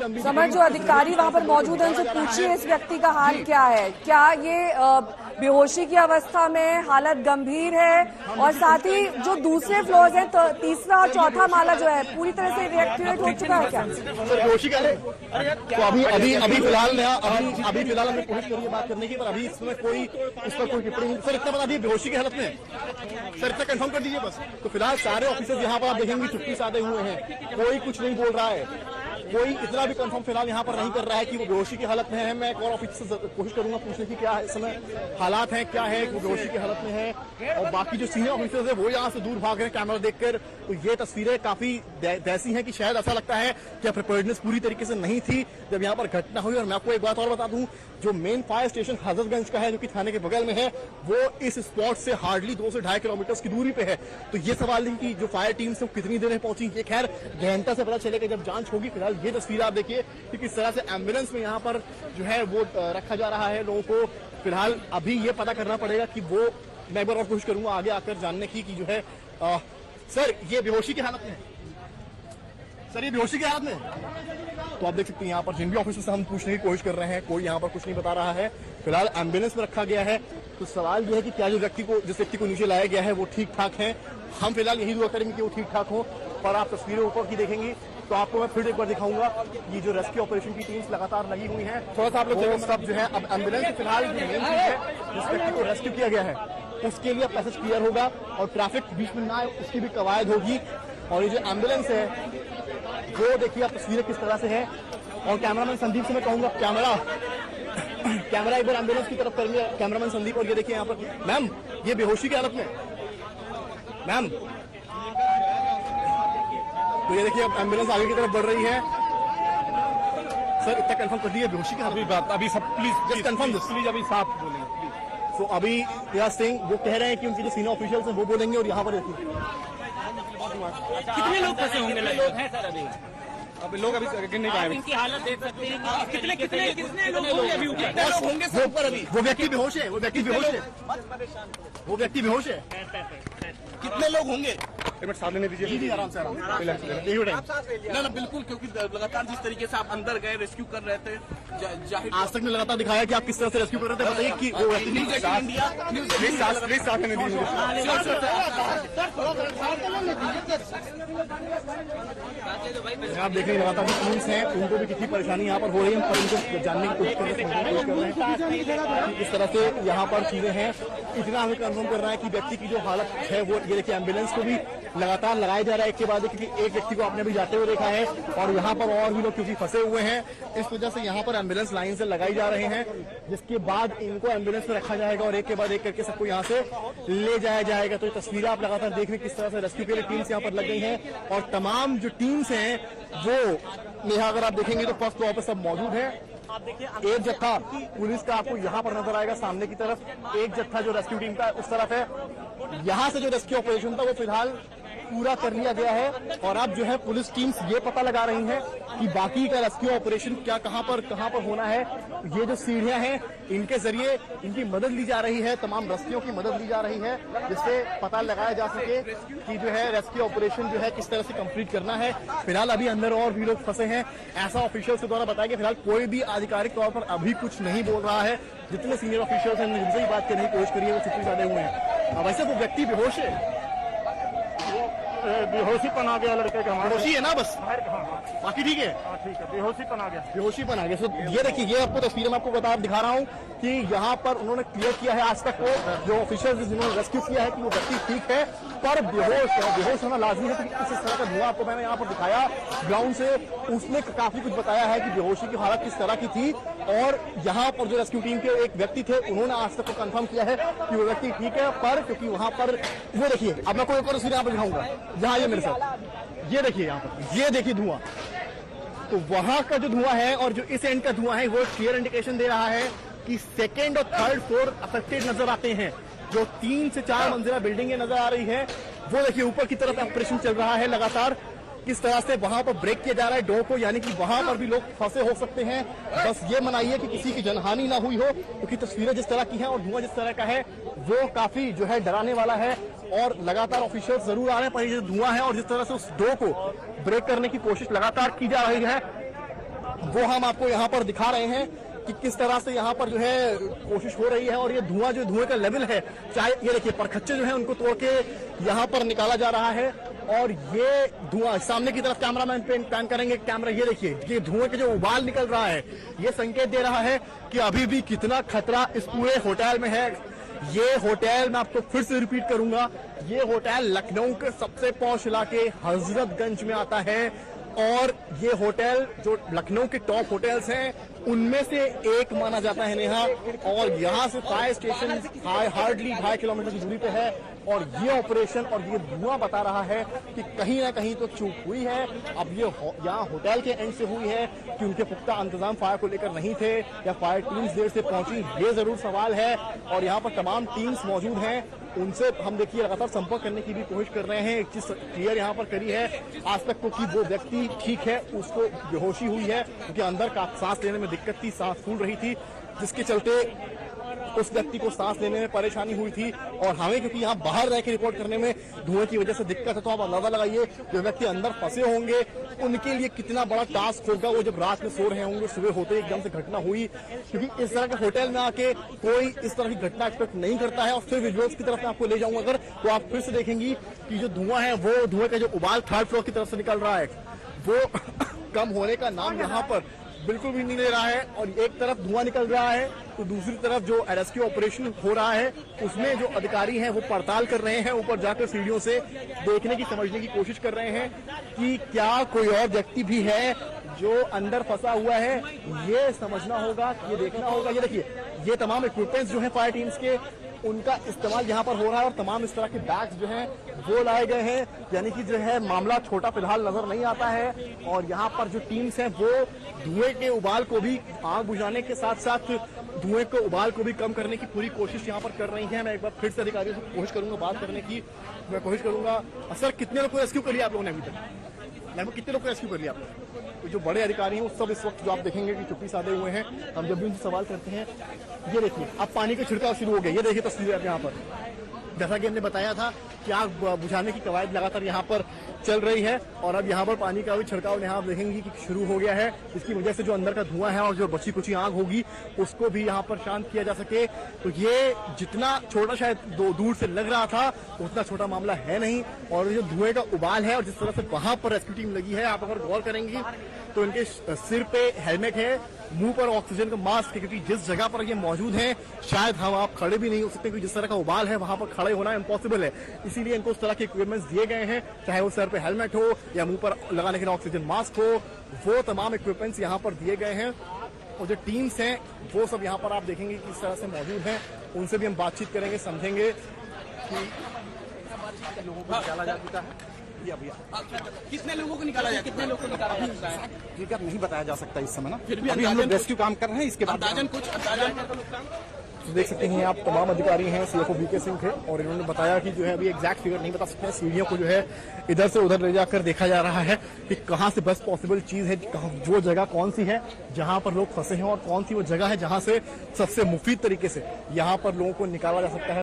लंबी। समझ जो अधिकारी वहां पर मौजूद है उनसे पूछिए इस व्यक्ति का हाल क्या है, क्या ये बेहोशी की अवस्था में, हालत गंभीर है, और साथ ही जो दूसरे फ्लोर है तो तीसरा और चौथा माला जो है पूरी तरह से रिएक्टिवेट हो चुका है क्या? बेहोशी का तो अभी फिलहाल हमने कोशिश करी है बात करने की, पर अभी इसमें कोई इस पर कोई टिप्पणी नहीं। सर इतना बता दिए बेहोशी की हालत में, सर इतना कंफर्म कर दीजिए बस। तो फिलहाल सारे ऑफिसर्स यहाँ पर आप देखेंगे छुट्टी साधे हुए हैं, कोई कुछ नहीं बोल रहा है, कोई इतना भी कंफर्म फिलहाल यहाँ पर नहीं कर रहा है कि वो बेहोशी की हालत में है। मैं एक और ऑफिसर से कोशिश करूंगा पूछने की क्या इस समय हालात हैं, क्या है, वो बेहोशी की हालत में है। और बाकी जो सीनियर ऑफिसर्स है वो यहाँ से दूर भाग रहे हैं कैमरा देखकर। तो ये तस्वीरें काफी वैसी हैं कि शायद ऐसा लगता है कि प्रिपेयर्डनेस पूरी तरीके से नहीं थी जब यहाँ पर घटना हुई। और मैं आपको एक बात और बता दूं, जो मेन फायर स्टेशन हजरतगंज का है जो कि थाने के बगल में है, वो इस स्पॉट से हार्डली 2 से 2.5 किलोमीटर की दूरी पे है। तो ये सवाल नहीं कि जो फायर टीम से कितनी देर में पहुंची, ये खैर गहनता से पता चलेगा जब जांच होगी। फिलहाल ये तस्वीर आप देखिए कि किस तरह से एम्बुलेंस में यहाँ पर जो है वो रखा जा रहा है लोगों को। फिलहाल अभी ये पता करना पड़ेगा कि वो, मैं एक बार और कोशिश करूंगा आगे आकर जानने की कि जो है सर ये बेहोशी की हालत में, सर ये बेहोशी की हालत में। तो आप देख सकते हैं यहाँ पर जिन भी ऑफिसर से हम पूछने की कोशिश कर रहे हैं, कोई यहाँ पर कुछ नहीं बता रहा है। फिलहाल एम्बुलेंस में रखा गया है। तो सवाल ये है कि क्या जिस व्यक्ति को नीचे लाया गया है वो ठीक ठाक है। हम फिलहाल यही दुआ करेंगे कि वो ठीक ठाक हो। और आप तस्वीरें ऊपर की देखेंगी तो आपको मैं फिर एक बार दिखाऊंगा, ये जो रेस्क्यू ऑपरेशन की टीम्स लगातार लगी हुई हैं। थोड़ा सा आप लोग सब जो है, अब एम्बुलेंस फिलहाल जो मेन चीज है जिस व्यक्ति को रेस्क्यू किया गया है उसके लिए पैसेज क्लियर होगा और ट्रैफिक बीच में ना आए उसकी भी कवायद होगी। और ये जो एम्बुलेंस है वो देखिए आप तस्वीरें किस तरह से है। और कैमरामैन संदीप से मैं कहूंगा कैमरा एक बार एम्बुलेंस की तरफ करेंगे, कैमरामैन संदीप। और ये देखिए यहाँ पर मैम ये बेहोशी की हालत में मैम, तो ये देखिए अब एम्बुलेंस आगे की तरफ बढ़ रही है। सर इतना कंफर्म कर दिए बेहोशी की हालत, अभी सब please just confirm this please, अभी साफ बोलेंगे। तो अभी रियाज सिंह वो कह रहे हैं कि उनके जो सीनियर ऑफिशियल्स हैं वो बोलेंगे। और यहाँ पर कितने लोग फंसे होंगे? लोग हैं सर अभी लोग अभी गिन नहीं पाए। इनकी हालत देख सकते हैं कितने लोग होंगे अभी ऊपर? अभी वो व्यक्ति बेहोश है, वो व्यक्ति बेहोश है। कितने लोग होंगे? एक मिनट साथ लेने दीजिए। जी आराम से ना बिल्कुल, क्योंकि लगातार जिस तरीके से आप अंदर गए रेस्क्यू कर रहे थे, आज तक ने लगातार दिखाया कि आप किस तरह से रेस्क्यू कर रहे थे। बताइए कि वो आप देख रहे हैं लगातार टीम्स हैं, उनको भी कितनी परेशानी यहाँ पर हो रही है, पर उनको जानने की कोशिश कर रहे हैं किस तरह से यहाँ पर चीजें हैं। इतना हमें कंफर्म कर रहा है कि व्यक्ति की जो हालत है वो, ये देखिए एम्बुलेंस को भी लगातार लगाया जा रहा है एक के बाद एक, क्योंकि एक व्यक्ति को आपने भी जाते हुए देखा है और यहाँ पर और भी लोग क्योंकि फंसे हुए हैं, इस वजह से यहाँ पर एम्बुलेंस लाइन से लगाई जा रहे हैं, जिसके बाद इनको एम्बुलेंस में रखा जाएगा और एक के बाद एक करके सबको यहाँ से ले जाया जाएगा। तो ये तस्वीरें आप लगातार देख रहे हैं किस तरह से रेस्क्यू के लिए टीम्स यहाँ पर लग गई हैं। और तमाम जो टीम्स हैं वो नेहा अगर आप देखेंगे तो फर्स्ट फ्लोर पर सब मौजूद है। एक जत्था पुलिस का आपको यहाँ पर नजर आएगा सामने की तरफ, एक जत्था जो रेस्क्यू टीम का उस तरफ है। यहाँ से जो रेस्क्यू ऑपरेशन था वो फिलहाल पूरा कर लिया गया है और अब जो है पुलिस टीम्स ये पता लगा रही हैं कि बाकी का रेस्क्यू ऑपरेशन क्या कहां पर होना है। ये जो सीढ़ियां हैं इनके जरिए इनकी मदद ली जा रही है, तमाम रस्तियों की मदद ली जा रही है, जिससे पता लगाया जा सके कि जो है रेस्क्यू ऑपरेशन जो है किस तरह से कंप्लीट करना है। फिलहाल अभी अंदर और भी लोग फंसे हैं, ऐसा ऑफिशियल्स के द्वारा बताया गया। फिलहाल कोई भी आधिकारिक तौर पर अभी कुछ नहीं बोल रहा है। जितने सीनियर ऑफिशियल्स हैं जिनसे ही बात करने की कोशिश करी है वो छुट्टी साधे हुए हैं। वैसे वो व्यक्ति बेहोश है, बेहोशी पन आ गया लड़के का, बेहोशी है ना बस, बाकी ठीक है। ठीक है, बेहोशी पन आ गया। तो ये देखिए, ये आपको तस्वीरें मैं आपको दिखा रहा हूँ कि यहाँ पर उन्होंने क्लियर किया है आज तक वो जो ऑफिसर्स जिन्होंने रेस्क्यू किया है कि वो व्यक्ति ठीक है, पर बेहोश होना लाजमी है। क्योंकि इस तरह का धुआं आपको मैंने यहाँ पर दिखाया ग्राउंड से, उसने काफी कुछ बताया है कि बेहोशी की हालत किस तरह की थी। और यहाँ पर जो रेस्क्यू टीम के एक व्यक्ति थे उन्होंने आज तक कंफर्म किया है कि वो व्यक्ति ठीक है, पर क्योंकि वहां पर वो देखिए, अब मैं कोई एक और तस्वीर यहाँ पर दिखाऊंगा जहाँ ये मेरे साथ, ये देखिए यहाँ पर, ये देखिए धुआं, तो वहां का जो धुआं है और जो इस एंड का धुआं है वो क्लियर इंडिकेशन दे रहा है कि सेकेंड और थर्ड फ्लोर अफेक्टेड नजर आते हैं। जो 3 से 4 मंजिला बिल्डिंगें नजर आ रही है वो देखिए ऊपर की तरफ ऑपरेशन चल रहा है लगातार, किस तरह से वहां पर ब्रेक किया जा रहा है डोर को, यानी कि वहां पर भी लोग फंसे हो सकते हैं। बस ये मनाइए कि किसी की जनहानि ना हुई हो, क्योंकि तस्वीरें जिस तरह की हैं और धुआं जिस तरह का है वो काफी जो है डराने वाला है। और लगातार ऑफिशियल्स जरूर आ रहे हैं, पर ये धुआं है और जिस तरह से उस डोर को ब्रेक करने की कोशिश लगातार की जा रही है वो हम आपको यहाँ पर दिखा रहे हैं कि किस तरह से यहाँ पर जो है कोशिश हो रही है। और ये धुआं का लेवल है, चाहे ये देखिए परखच्चे जो है उनको तोड़ के यहाँ पर निकाला जा रहा है। और ये धुआं सामने की तरफ कैमरामैन पैन करेंगे, कैमरा ये देखिए, ये धुएं के जो उबाल निकल रहा है ये संकेत दे रहा है कि अभी भी कितना खतरा इस पूरे होटल में है। ये होटल मैं आपको फिर से रिपीट करूंगा, ये होटल लखनऊ के सबसे पॉश इलाके हजरतगंज में आता है। और ये होटल जो लखनऊ के टॉप होटल्स हैं उनमें से एक माना जाता है नेहा। और यहाँ से फायर स्टेशन हार्डली 2.5 किलोमीटर की दूरी पे है। और ये ऑपरेशन और ये धुआं बता रहा है कि कहीं ना कहीं तो चूक हुई है। अब ये यहाँ होटल के एंड से हुई है कि उनके पुख्ता इंतजाम फायर को लेकर नहीं थे या फायर टीम्स देर से पहुंची, ये जरूर सवाल है। और यहाँ पर तमाम टीम्स मौजूद हैं, उनसे हम देखिए लगातार संपर्क करने की भी कोशिश कर रहे हैं। एक चीज क्लियर यहाँ पर करी है आज तक को कि वो व्यक्ति ठीक है, उसको बेहोशी हुई है क्योंकि अंदर का सांस लेने में दिक्कत थी, सांस फूल रही थी, जिसके चलते उस व्यक्ति को सांस लेने में परेशानी हुई थी। और हमें क्योंकि यहाँ बाहर रह के रिपोर्ट करने में धुएं की वजह से दिक्कत है, तो आप अंदाजा लगाइए जो व्यक्ति अंदर फंसे होंगे उनके लिए कितना बड़ा टास्क होगा। वो जब रात में सो रहे होंगे, सुबह होते एकदम से घटना हुई, क्योंकि इस तरह के होटल में आके कोई इस तरह की घटना एक्सपेक्ट नहीं करता है। और फिर विजुअल्स की तरफ मैं आपको ले जाऊंगा अगर, तो आप फिर से देखेंगी कि जो धुआं है वो धुएं का जो उबाल 3rd फ्लोर की तरफ से निकल रहा है वो कम होने का नाम यहाँ पर बिल्कुल भी नहीं ले रहा है। और एक तरफ धुआं निकल रहा है तो दूसरी तरफ जो रेस्क्यू ऑपरेशन हो रहा है उसमें जो अधिकारी हैं वो पड़ताल कर रहे हैं, ऊपर जाकर सीढ़ियों से देखने की, समझने की कोशिश कर रहे हैं कि क्या कोई और व्यक्ति भी है जो अंदर फंसा हुआ है। ये समझना होगा, ये देखना होगा। ये देखिए, ये तमाम इक्विपमेंट्स जो है फायर टीम्स के उनका इस्तेमाल यहाँ पर हो रहा है और तमाम इस तरह के बैग्स जो हैं वो लाए गए हैं। यानी कि जो है मामला छोटा फिलहाल नजर नहीं आता है। और यहाँ पर जो टीम्स हैं वो धुएं के उबाल को भी, आग बुझाने के साथ साथ धुएं के उबाल को भी कम करने की पूरी कोशिश यहाँ पर कर रही है। मैं एक बार फिर से अधिकारियों से कोशिश करूंगा बात करने की, मैं कोशिश करूंगा। सर, कितने लोग को रेस्क्यू कर लिया आप लोगों ने अभी तक? लगभग कितने लोग को रेस्क्यू कर लिया आप लोग? तो जो बड़े अधिकारी हैं वो सब इस वक्त जो आप देखेंगे कि चुप्पी साधे हुए हैं। हम जब भी उनसे सवाल करते हैं, ये देखिए अब पानी का छिड़काव शुरू हो गया। ये देखिए तस्वीर यहाँ पर, जैसा कि हमने बताया था कि आग बुझाने की कवायद लगातार यहाँ पर चल रही है। और अब यहाँ पर पानी का भी छिड़काव यहाँ आप देखेंगे कि शुरू हो गया है, जिसकी वजह से जो अंदर का धुआं है और जो बची कुची आग होगी उसको भी यहाँ पर शांत किया जा सके। तो ये जितना छोटा शायद दूर से लग रहा था उतना छोटा मामला है नहीं। और जो धुएं का उबाल है और जिस तरह से वहां पर रेस्क्यू टीम लगी है, आप अगर गौर करेंगी तो इनके सिर पे हेलमेट है, मुंह पर ऑक्सीजन का मास्क है, क्योंकि जिस जगह पर ये मौजूद हैं शायद हम आप खड़े भी नहीं हो सकते, क्योंकि जिस तरह का उबाल है वहां पर खड़े होना इम्पॉसिबल है। इसीलिए इनको उस तरह के इक्विपमेंट्स दिए गए हैं, चाहे वो सर पे हेलमेट हो या मुंह पर लगाने के लिए ऑक्सीजन मास्क हो, वो तमाम इक्विपमेंट्स यहाँ पर दिए गए हैं। और जो टीम्स हैं वो सब यहाँ पर आप देखेंगे कि किस तरह से मौजूद हैं, उनसे भी हम बातचीत करेंगे, समझेंगे कि लोगों को निकाला जा चुका है। कितने लोगों को निकाला जाए, कितने लोगों को निकाला जा सकता है, फिगर नहीं बताया जा सकता इस समय ना। फिर भी अभी हम लोग रेस्क्यू काम कर रहे हैं, इसके बाद देख सकते हैं आप तमाम अधिकारी हैं। सीएफओ बीके सिंह थे और इन्होंने बताया कि जो है अभी एग्जैक्ट फिगर नहीं बता सकते हैं। सीढ़ियों को जो है इधर से उधर ले जाकर देखा जा रहा है कि कहां से बेस्ट पॉसिबल चीज है, जो जगह कौन सी है जहां पर लोग फंसे हैं और कौन सी वो जगह है जहां से सबसे मुफीद तरीके से यहां पर लोगों को निकाला जा सकता है।